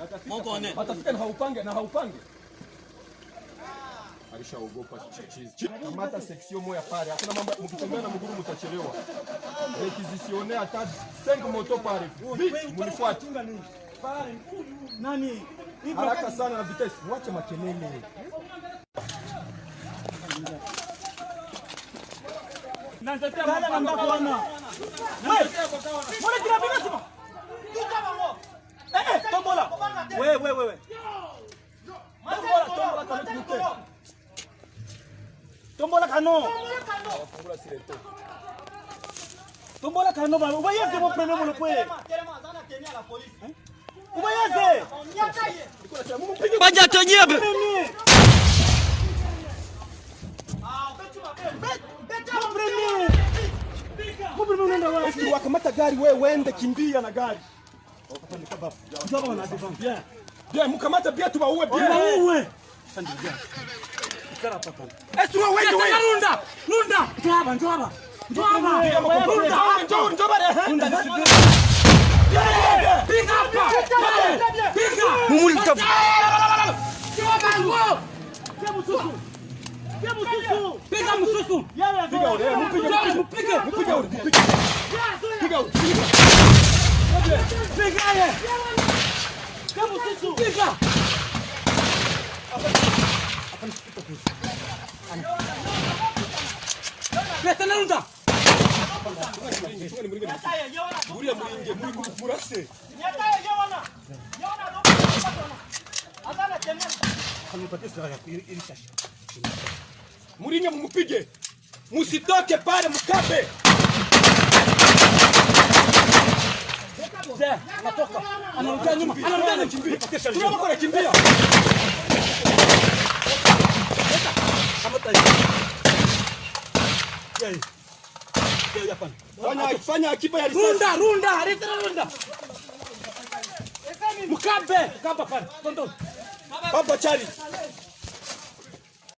Atafika na haupange. Alishaogopa chichizi. Kamata section moja pale. Hakuna mambo mkitembea na mguru mtachelewa. Requisitionner hata 5 moto pale. Mnifuate. Nani? Haraka sana na vitesi. Mwache makelele. Kala ambako wana. Mbona kila bibi sema? Tombola. Wewe. Tombola kano. Tombola kano bana. Ubayeze mo problème le kwe. Ubayeze. Baja tonyebe. Wakamata gari wewe uende kimbia na gari. Bien, mkamata bia tuwaue bia. Tuwaue. Tuwa wewe wewe. Nunda. Njoo hapa. Piga hapa. Mumulita. Piga msusu. Muringe mupige. Musitoke pale mkabe. Anatoka. Anarudia nyuma. Anakimbia. Tunaona kimbia. Fanya akiba ya risasi. Runda. Mkabe pale. Tonto. Baba Chali.